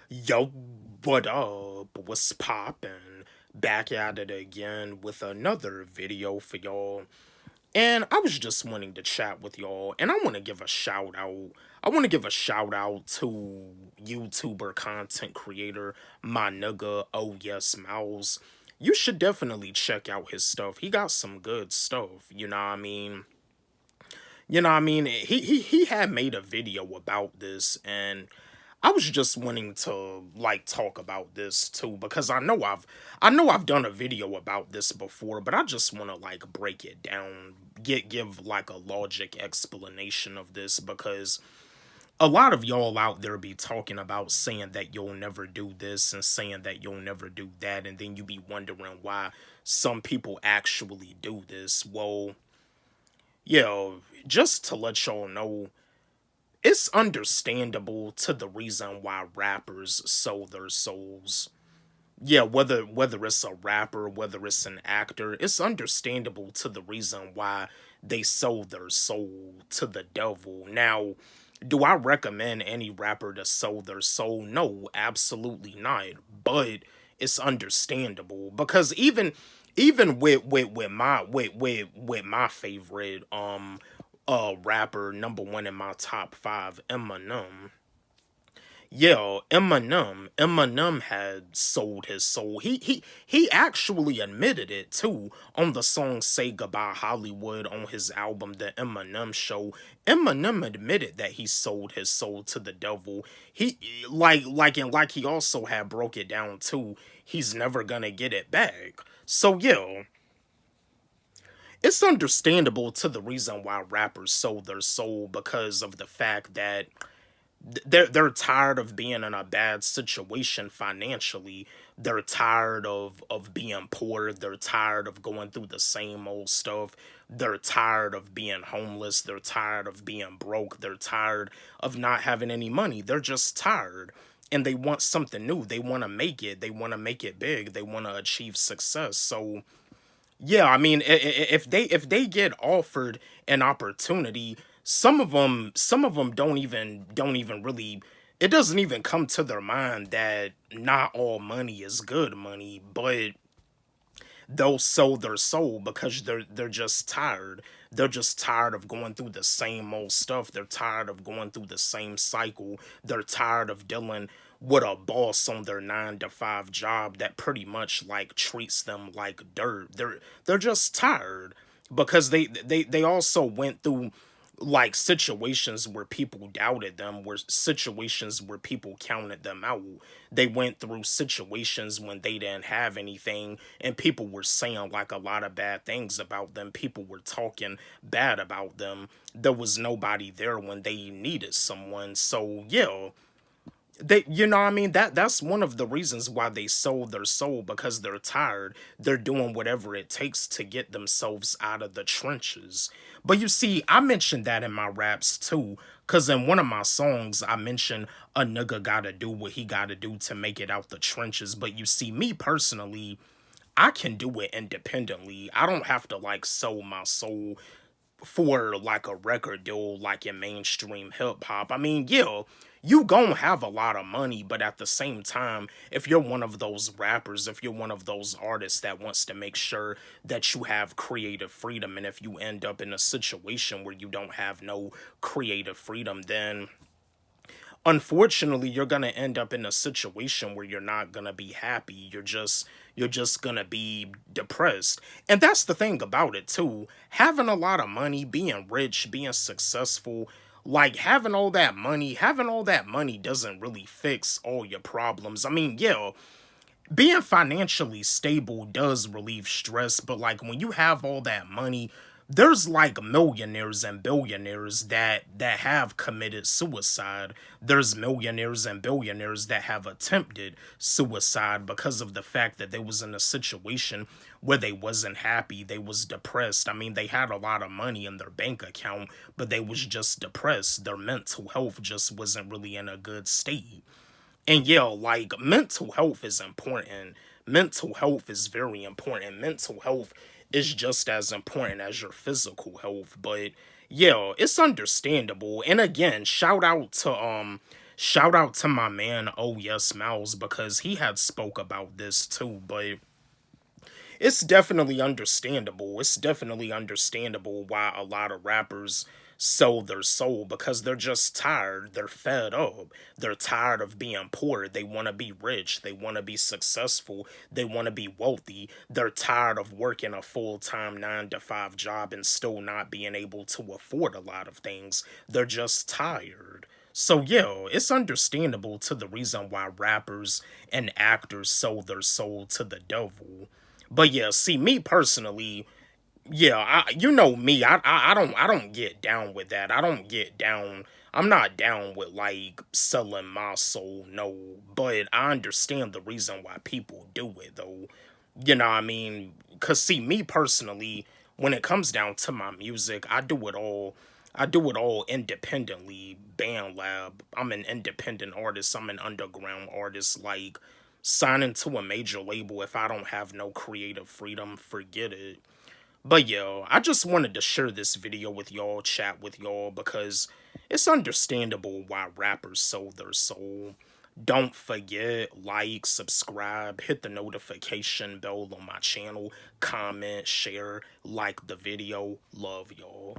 Yo, what up? What's poppin'? Back at it again with another video for y'all. And I was just wanting to chat with y'all, and I want to give a shout out. I want to give a shout out to YouTuber content creator, my nigga, Oh Yes Mouse. You should definitely check out his stuff. He got some good stuff, you know what I mean? He had made a video about this, and I was just wanting to like talk about this too because I know I've done a video about this before, but I just want to like break it down, give like a logic explanation of this because a lot of y'all out there be talking about saying that you'll never do this and saying that you'll never do that, and then you be wondering why some people actually do this. Well, just to let y'all know, it's understandable to the reason why rappers sold their souls. Yeah, whether it's a rapper, whether it's an actor, it's understandable to the reason why they sold their soul to the devil. Now, do I recommend any rapper to sell their soul? No, absolutely not. But it's understandable because even with my favorite rapper, number one in my top five, Eminem. Yeah, Eminem had sold his soul. He actually admitted it too on the song "Say Goodbye Hollywood" on his album The Eminem Show. Eminem admitted that he sold his soul to the devil. He like he also had broke it down too. He's never gonna get it back. So yeah, it's understandable to the reason why rappers sold their soul because of the fact that they're tired of being in a bad situation financially. They're tired of being poor. They're tired of going through the same old stuff. They're tired of being homeless. They're tired of being broke. They're tired of not having any money. They're just tired. And they want something new. They want to make it. They want to make it big. They want to achieve success. So yeah, I mean, if they get offered an opportunity, some of them don't even really. It doesn't even come to their mind that not all money is good money, but they'll sell their soul because they're just tired. They're just tired of going through the same old stuff. They're tired of going through the same cycle. They're tired of dealing with a boss on their 9 to 5 job that pretty much like treats them like dirt. They're just tired because they also went through like situations where people doubted them, where situations where people counted them out. They went through situations when they didn't have anything and people were saying like a lot of bad things about them. People were talking bad about them. There was nobody there when they needed someone. So yeah, they, you know what I mean, that's one of the reasons why they sold their soul, because they're tired. They're doing whatever it takes to get themselves out of the trenches. But you see, I mentioned that in my raps too, cause in one of my songs I mentioned a nigga gotta do what he gotta do to make it out the trenches. But you see, me personally, I can do it independently. I don't have to like sell my soul for like a record deal like in mainstream hip hop. I mean, yeah, you gon' have a lot of money, but at the same time, if you're one of those rappers, if you're one of those artists that wants to make sure that you have creative freedom, and if you end up in a situation where you don't have no creative freedom, then unfortunately you're going to end up in a situation where you're not going to be happy. You're just going to be depressed. And that's the thing about it too. Having a lot of money, being rich, being successful, like having all that money doesn't really fix all your problems. I mean, yeah, being financially stable does relieve stress, but like when you have all that money, there's like millionaires and billionaires that have committed suicide. There's millionaires and billionaires that have attempted suicide because of the fact that they was in a situation where they wasn't happy, they was depressed. I mean, they had a lot of money in their bank account, but they was just depressed. Their mental health just wasn't really in a good state. And yeah, like mental health is important. Mental health is very important. Mental health is just as important as your physical health. But yeah, it's understandable. And again, shout out to my man Oh Yes Mouse because he had spoke about this too, but it's definitely understandable. It's definitely understandable why a lot of rappers sell their soul because they're just tired. They're fed up. They're tired of being poor. They want to be rich. They want to be successful. They want to be wealthy. They're tired of working a full time 9 to 5 job and still not being able to afford a lot of things. They're just tired. So, yeah, it's understandable to the reason why rappers and actors sold their soul to the devil. But yeah, see me personally, yeah, you know me, I don't get down with that. I don't get down. I'm not down with like selling my soul, no. But I understand the reason why people do it though. You know what I mean? Cause see me personally, when it comes down to my music, I do it all. I do it all independently. BandLab. I'm an independent artist. I'm an underground artist. Like signing to a major label if I don't have no creative freedom, forget it. But yo, I just wanted to share this video with y'all, chat with y'all, because it's understandable why rappers sold their soul. Don't forget, like, subscribe, hit the notification bell on my channel, comment, share, like the video. Love y'all.